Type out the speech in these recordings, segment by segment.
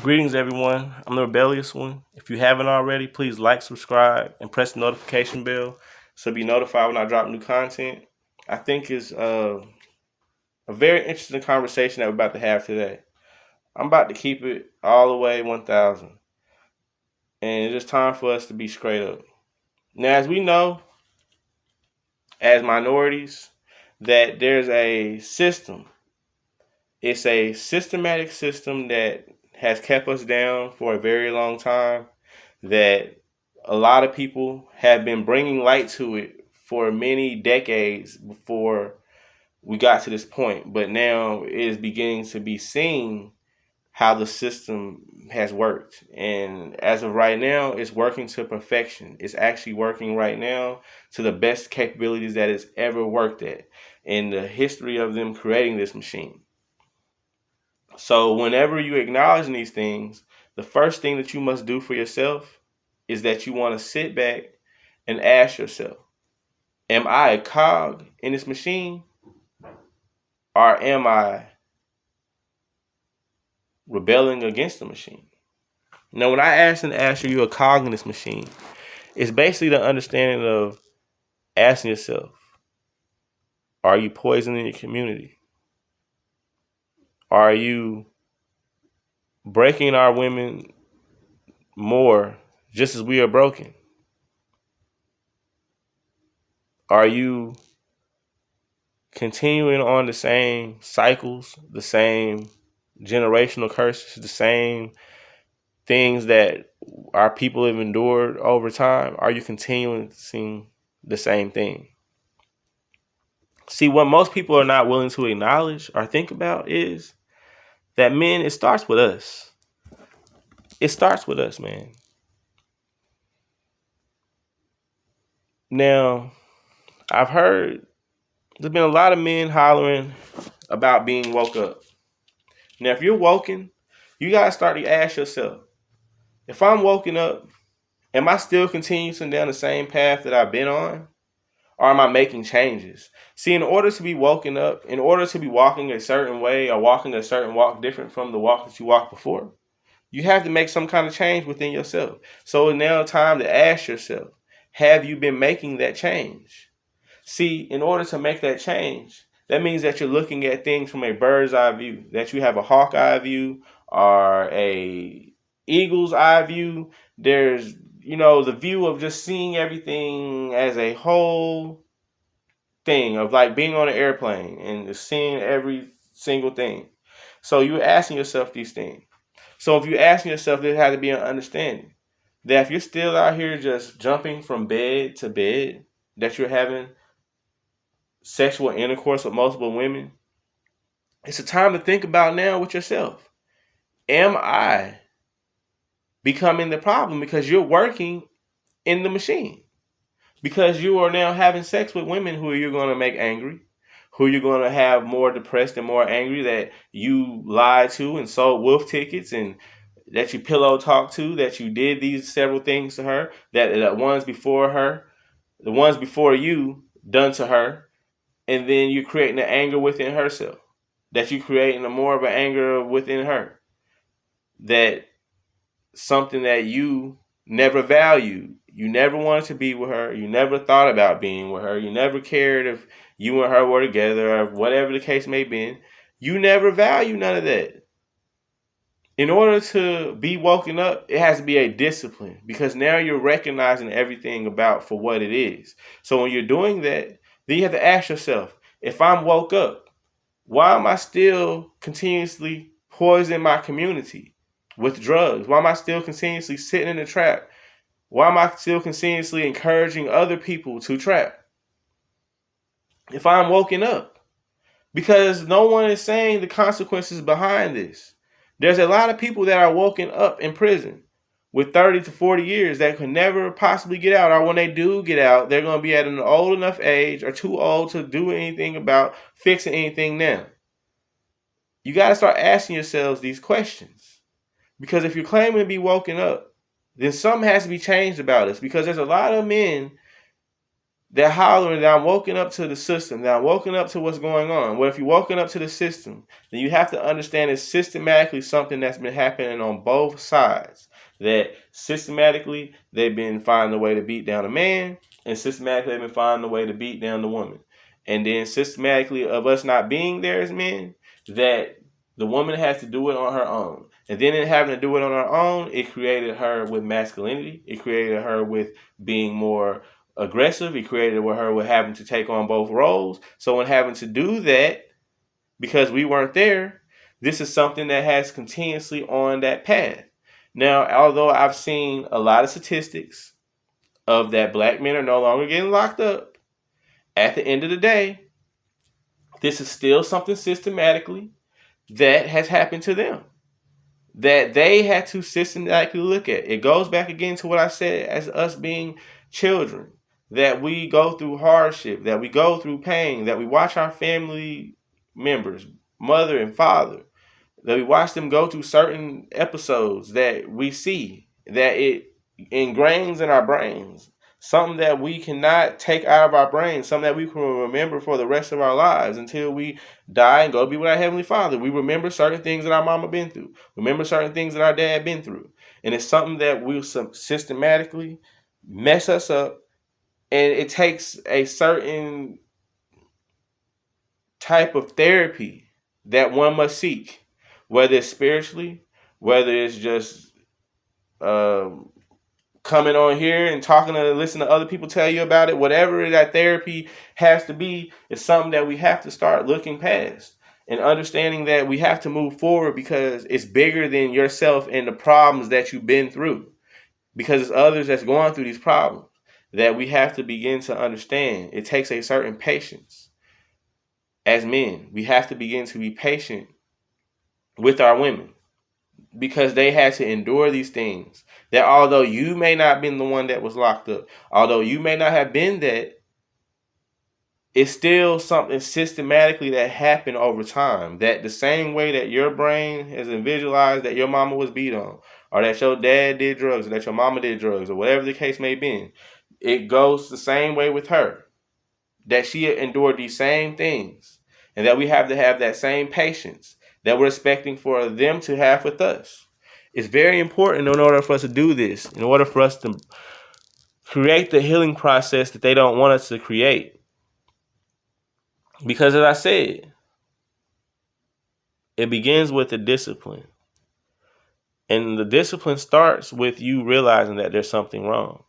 Greetings, everyone. I'm the rebellious one. If you haven't already, please like, subscribe, and press the notification bell so be notified when I drop new content. I think it's a very interesting conversation that we're about to have today. I'm about to keep it all the way 1,000, and it's just time for us to be straight up. Now, as we know, as minorities, that there's a system. It's a systematic system that has kept us down for a very long time, that a lot of people have been bringing light to it for many decades before we got to this point. But now it is beginning to be seen how the system has worked. And as of right now, it's working to perfection. It's actually working right now to the best capabilities that it's ever worked at in the history of them creating this machine. So whenever you acknowledge these things, the first thing that you must do for yourself is that you want to sit back and ask yourself, am I a cog in this machine, or am I rebelling against the machine? Now, when I ask you a cog in this machine, it's basically the understanding of asking yourself, are you poisoning your community? Are you breaking our women more just as we are broken? Are you continuing on the same cycles, the same generational curses, the same things that our people have endured over time? Are you continuing seeing the same thing? See, what most people are not willing to acknowledge or think about is that, men, it starts with us. It starts with us, man. Now, I've heard there's been a lot of men hollering about being woke up. Now, if you're woken, you gotta start to ask yourself, if I'm woken up, am I still continuing down the same path that I've been on? Or am I making changes? See, in order to be woken up, in order to be walking a certain way or walking a certain walk different from the walk that you walked before, you have to make some kind of change within yourself. So it's now time to ask yourself, have you been making that change? See, in order to make that change, that means that you're looking at things from a bird's eye view, that you have a hawk eye view or a eagle's eye view. There's, the view of just seeing everything as a whole thing, of like being on an airplane and just seeing every single thing. So you're asking yourself these things. So if you're asking yourself, there has to be an understanding that if you're still out here just jumping from bed to bed, that you're having sexual intercourse with multiple women, it's a time to think about now with yourself. Am I becoming the problem because you're working in the machine? Because you are now having sex with women who you're going to make angry, who you're going to have more depressed and more angry, that you lied to and sold wolf tickets, and that you pillow talked to, that you did these several things to her, that the ones before her, the ones before you done to her, and then you're creating an anger within herself, that you're creating a more of an anger within her, that something that you never valued. You never wanted to be with her. You never thought about being with her. You never cared if you and her were together or whatever the case may be. You never valued none of that. In order to be woken up, it has to be a discipline, because now you're recognizing everything about for what it is. So when you're doing that, then you have to ask yourself, if I'm woke up, why am I still continuously poisoning my community with drugs? Why am I still continuously sitting in the trap? Why am I still continuously encouraging other people to trap if I'm woken up? Because no one is saying the consequences behind this. There's a lot of people that are woken up in prison with 30 to 40 years that could never possibly get out. Or when they do get out, they're going to be at an old enough age or too old to do anything about fixing anything now. You got to start asking yourselves these questions. Because if you're claiming to be woken up, then something has to be changed about us. Because there's a lot of men They're hollering that I'm woken up to the system, that I'm woken up to what's going on. Well, if you're woken up to the system, then you have to understand it's systematically something that's been happening on both sides. That systematically they've been finding a way to beat down a man, and systematically they've been finding a way to beat down the woman. And then systematically of us not being there as men, that the woman has to do it on her own. And then in having to do it on her own, it created her with masculinity. It created her with being more aggressive. It created with her with having to take on both roles. So in having to do that, because we weren't there, this is something that has continuously on that path. Now, although I've seen a lot of statistics of that black men are no longer getting locked up, at the end of the day, this is still something systematically that has happened to them, that they had to systematically look at. It goes back again to what I said as us being children, that we go through hardship, that we go through pain, that we watch our family members, mother and father, that we watch them go through certain episodes that we see, that it ingrains in our brains, something that we cannot take out of our brains, something that we can remember for the rest of our lives until we die and go be with our Heavenly Father. We remember certain things that our mama been through, remember certain things that our dad been through, and it's something that will systematically mess us up, and it takes a certain type of therapy that one must seek, whether it's spiritually, whether it's just coming on here and talking to listen to other people tell you about it, whatever that therapy has to be, is something that we have to start looking past and understanding that we have to move forward because it's bigger than yourself and the problems that you've been through, because it's others that's going through these problems that we have to begin to understand. It takes a certain patience. As men, we have to begin to be patient with our women because they had to endure these things. That although you may not have been the one that was locked up, although you may not have been that, it's still something systematically that happened over time. That the same way that your brain has visualized that your mama was beat on, or that your dad did drugs, or that your mama did drugs, or whatever the case may be, it goes the same way with her. That she endured these same things, and that we have to have that same patience that we're expecting for them to have with us. It's very important in order for us to do this, in order for us to create the healing process that they don't want us to create. Because as I said, it begins with the discipline. And the discipline starts with you realizing that there's something wrong.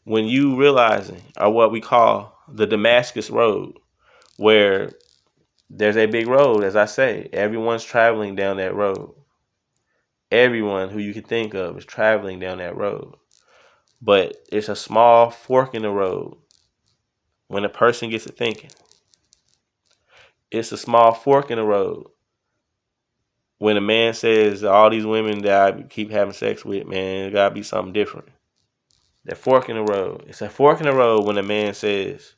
When you realizing, or what we call the Damascus Road, where there's a big road, as I say, everyone's traveling down that road. Everyone who you can think of is traveling down that road. But it's a small fork in the road when a person gets to thinking. It's a small fork in the road when a man says, all these women that I keep having sex with, man, it gotta be something different. That fork in the road. It's a fork in the road when a man says,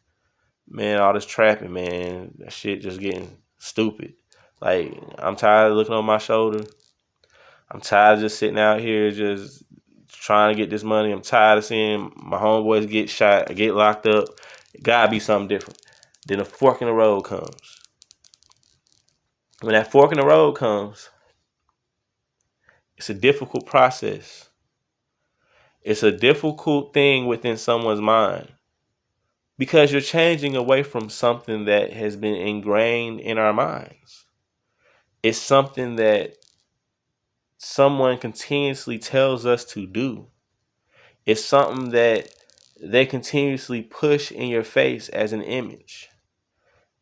man, all this trapping, man, that shit just getting stupid. Like, I'm tired of looking on my shoulder. I'm tired of just sitting out here just trying to get this money. I'm tired of seeing my homeboys get shot, get locked up. It gotta be something different. Then a fork in the road comes. When that fork in the road comes, it's a difficult process. It's a difficult thing within someone's mind because you're changing away from something that has been ingrained in our minds. It's something that someone continuously tells us to do. It's something that they continuously push in your face as an image.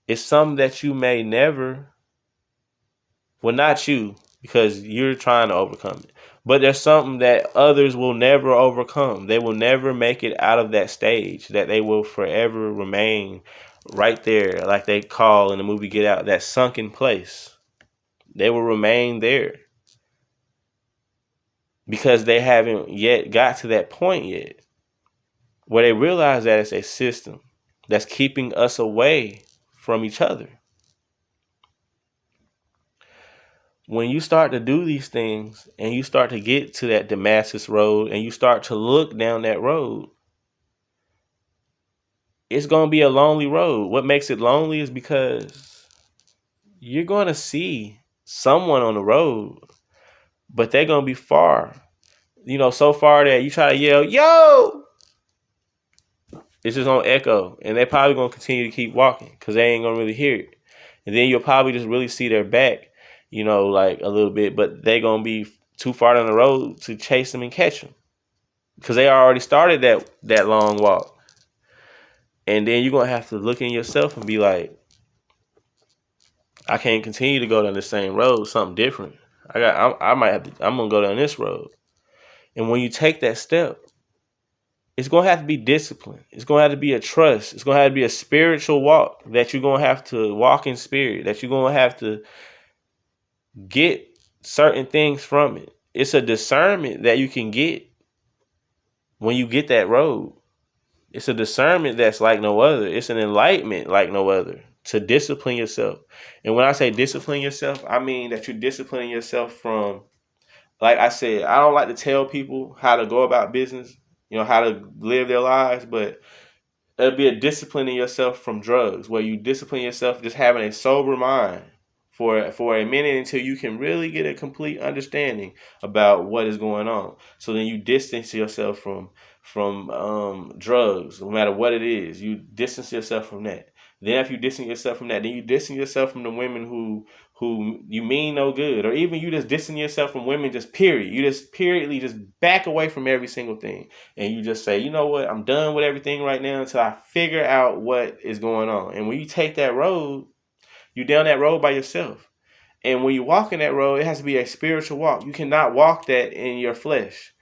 It's something that you may never, well, not you, because you're trying to overcome it, but there's something that others will never overcome. They will never make it out of that stage, that they will forever remain right there, like they call in the movie Get Out, that sunken place. They will remain there because they haven't yet got to that point yet where they realize that it's a system that's keeping us away from each other. When you start to do these things and you start to get to that Damascus Road and you start to look down that road, it's going to be a lonely road. What makes it lonely is because you're going to see someone on the road, but they're going to be far. So far that you try to yell, yo, it's just on echo. And they're probably going to continue to keep walking because they ain't going to really hear it. And then you'll probably just really see their back, like a little bit, but they're going to be too far down the road to chase them and catch them because they already started that long walk. And then you're going to have to look in yourself and be like, I can't continue to go down the same road, something different. I'm going to go down this road. And when you take that step, it's going to have to be discipline. It's going to have to be a trust. It's going to have to be a spiritual walk that you're going to have to walk in spirit, that you're going to have to get certain things from it. It's a discernment that you can get when you get that road. It's a discernment that's like no other. It's an enlightenment like no other to discipline yourself. And when I say discipline yourself, I mean that you're disciplining yourself from, like I said, I don't like to tell people how to go about business, how to live their lives, but it'll be a disciplining yourself from drugs, where you discipline yourself just having a sober mind for a minute until you can really get a complete understanding about what is going on. So then you distance yourself from drugs, no matter what it is. You distance yourself from that. Then if you distance yourself from that, then you distance yourself from the women who you mean no good, or even you just distance yourself from women, just period. You just periodly just back away from every single thing. And you just say, you know what, I'm done with everything right now until I figure out what is going on. And when you take that road, you're down that road by yourself. And when you walk in that road, it has to be a spiritual walk. You cannot walk that in your flesh.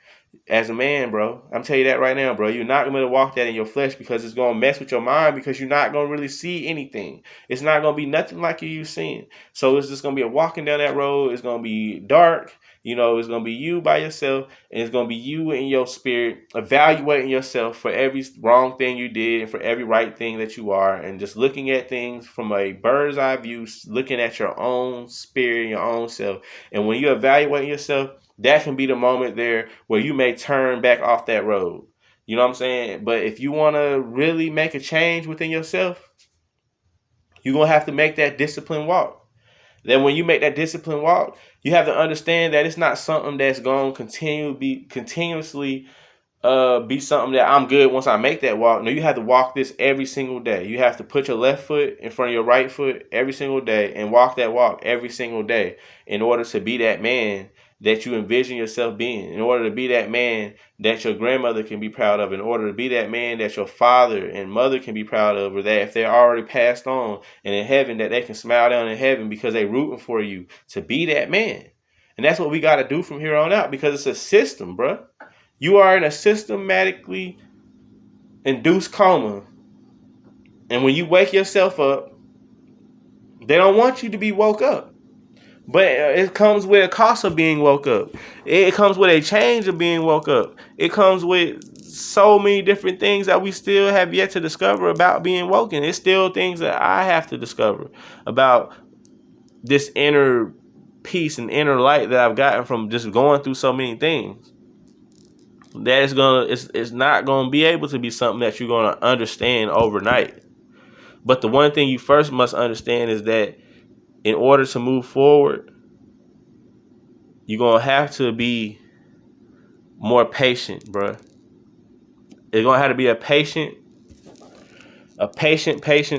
As a man, bro, I'm telling you that right now, bro. You're not going to walk that in your flesh because it's going to mess with your mind, because you're not going to really see anything. It's not going to be nothing like you seeing. So it's just going to be a walking down that road. It's going to be dark. It's going to be you by yourself, and it's going to be you in your spirit evaluating yourself for every wrong thing you did and for every right thing that you are, and just looking at things from a bird's eye view, looking at your own spirit, your own self. And when you evaluate yourself, that can be the moment there where you may turn back off that road. You know what I'm saying? But if you want to really make a change within yourself, you're going to have to make that disciplined walk. Then when you make that disciplined walk, you have to understand that it's not something that's going to continuously be something that I'm good once I make that walk. No, you have to walk this every single day. You have to put your left foot in front of your right foot every single day and walk that walk every single day in order to be that man that you envision yourself being, in order to be that man that your grandmother can be proud of, in order to be that man that your father and mother can be proud of, or that if they're already passed on and in heaven, that they can smile down in heaven because they're rooting for you to be that man. And that's what we got to do from here on out, because it's a system, bro. You are in a systematically induced coma. And when you wake yourself up, they don't want you to be woke up. But it comes with a cost of being woke up. It comes with a change of being woke up. It comes with so many different things that we still have yet to discover about being woken. It's still things that I have to discover about this inner peace and inner light that I've gotten from just going through so many things. That it's not gonna be able to be something that you're gonna understand overnight. But the one thing you first must understand is that in order to move forward, you're going to have to be more patient, bro. It's going to have to be a patient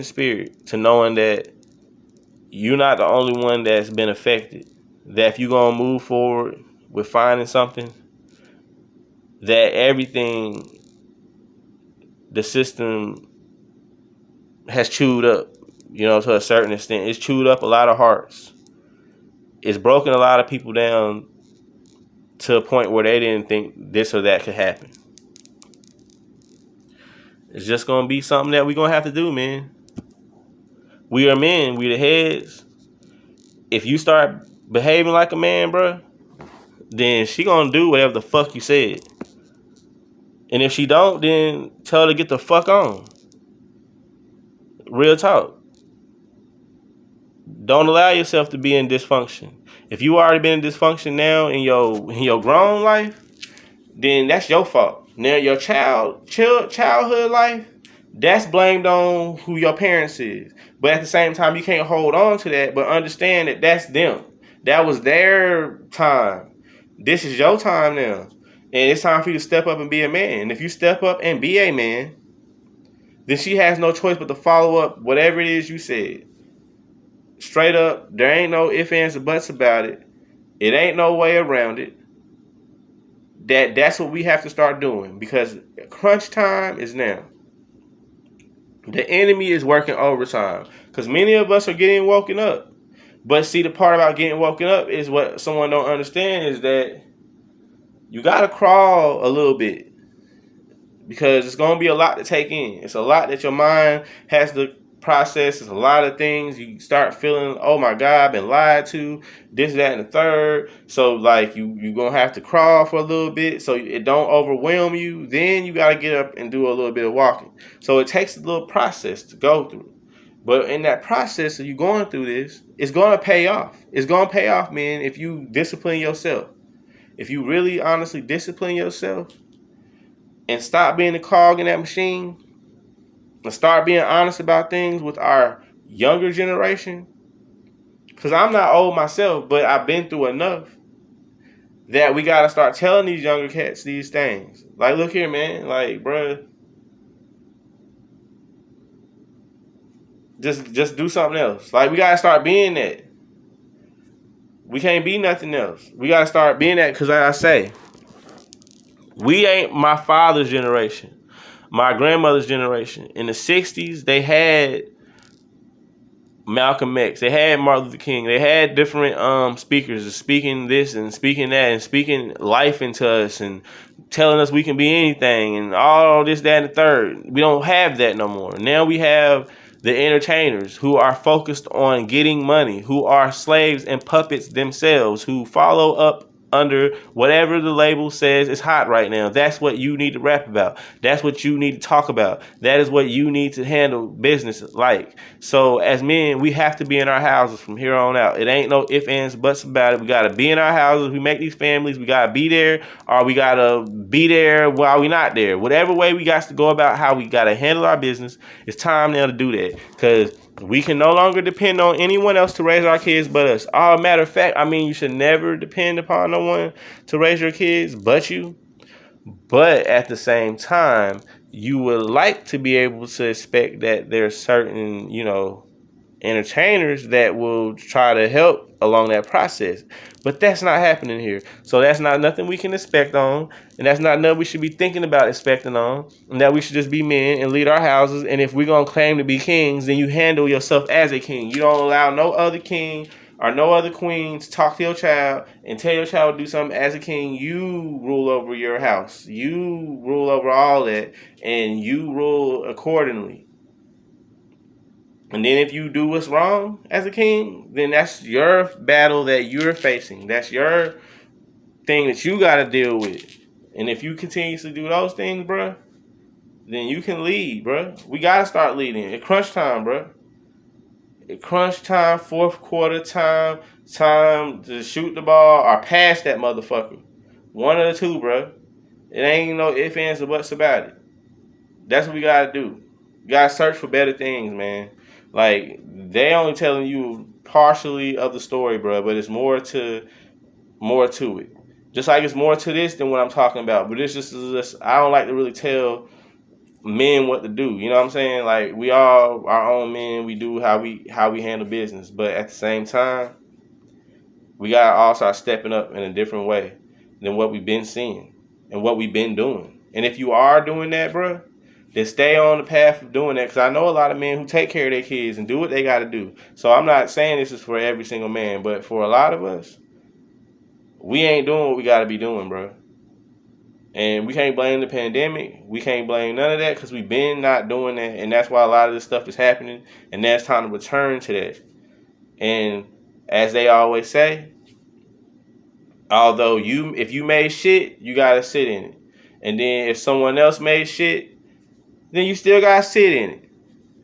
spirit to knowing that you're not the only one that's been affected. That if you're going to move forward with finding something, that everything, the system has chewed up. To a certain extent. It's chewed up a lot of hearts. It's broken a lot of people down to a point where they didn't think this or that could happen. It's just going to be something that we're going to have to do, man. We are men. We the heads. If you start behaving like a man, bro, then she going to do whatever the fuck you said. And if she don't, then tell her to get the fuck on. Real talk. Don't allow yourself to be in dysfunction. If you already been in dysfunction now in your grown life, then that's your fault. Now your childhood life, That's blamed on who your parents is. But at the same time, you can't hold on to that, but understand that that's them. That was their time. This is your time now. And it's time for you to step up and be a man. And if you step up and be a man, then she has no choice but to follow up whatever it is you said. Straight up, there ain't no ifs, ands, or buts about it. It ain't no way around it. That's what we have to start doing, because crunch time is now. The enemy is working overtime because many of us are getting woken up. But see, the part about getting woken up is what someone don't understand is that you got to crawl a little bit, because it's going to be a lot to take in. It's a lot that your mind has to process. It's a lot of things. You start feeling, oh my God, I've been lied to, this, that, and the third. So like you're going to have to crawl for a little bit so it don't overwhelm you. Then you got to get up and do a little bit of walking. So it takes a little process to go through. But in that process of you going through this, it's going to pay off. It's going to pay off, man, if you discipline yourself. If you really honestly discipline yourself and stop being the cog in that machine, and start being honest about things with our younger generation. Because I'm not old myself, but I've been through enough that we got to start telling these younger cats these things. Like, look here, man. Like, bruh, just do something else. Like, we got to start being that. We can't be nothing else. We got to start being that, because like I say, we ain't my father's generation. My grandmother's generation. In the 60s, they had Malcolm X. They had Martin Luther King. They had different speakers speaking this and speaking that and speaking life into us and telling us we can be anything and all this, that, and the third. We don't have that no more. Now we have the entertainers who are focused on getting money, who are slaves and puppets themselves, who follow up under whatever the label says is hot right now. That's what you need to rap about. That's what you need to talk about. That is what you need to handle business like. So as men, we have to be in our houses from here on out. It ain't no ifs, ands, buts about it. We got to be in our houses. We make these families. We got to be there, or we got to be there while we not there. Whatever way we got to go about how we got to handle our business, it's time now to do that, because we can no longer depend on anyone else to raise our kids but us. Matter of fact, I mean, you should never depend upon no one to raise your kids but you. But at the same time, you would like to be able to expect that there's certain, entertainers that will try to help along that process. But that's not happening here. So that's not nothing we can expect on. And that's not nothing we should be thinking about expecting on. And that we should just be men and lead our houses. And if we're going to claim to be kings, then you handle yourself as a king. You don't allow no other king or no other queen to talk to your child and tell your child to do something as a king. You rule over your house. You rule over all that. And you rule accordingly. And then if you do what's wrong as a king, then that's your battle that you're facing. That's your thing that you got to deal with. And if you continuously do those things, bruh, then you can lead, bruh. We got to start leading. At crunch time, bruh. At crunch time, fourth quarter time to shoot the ball or pass that motherfucker. One of the two, bruh. It ain't no ifs, ands, or buts about it. That's what we got to do. You got to search for better things, man. Like, they only telling you partially of the story, bro, but it's more to it. Just like it's more to this than what I'm talking about. But it's just I don't like to really tell men what to do. You know what I'm saying? Like, we all our own men. We do how we handle business. But at the same time, we gotta all start stepping up in a different way than what we've been seeing and what we've been doing. And if you are doing that, bro, then stay on the path of doing that, because I know a lot of men who take care of their kids and do what they got to do. So I'm not saying this is for every single man, but for a lot of us, we ain't doing what we got to be doing, bro. And we can't blame the pandemic. We can't blame none of that, because we've been not doing that, and that's why a lot of this stuff is happening, and now it's time to return to that. And as they always say, if you made shit, you got to sit in it. And then if someone else made shit, then you still got to sit in it.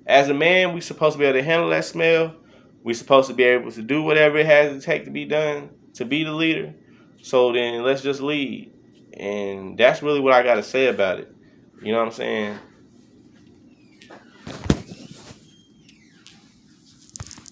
As a man, we supposed to be able to handle that smell. We supposed to be able to do whatever it has to take to be done, to be the leader. So then let's just lead. And that's really what I got to say about it. You know what I'm saying?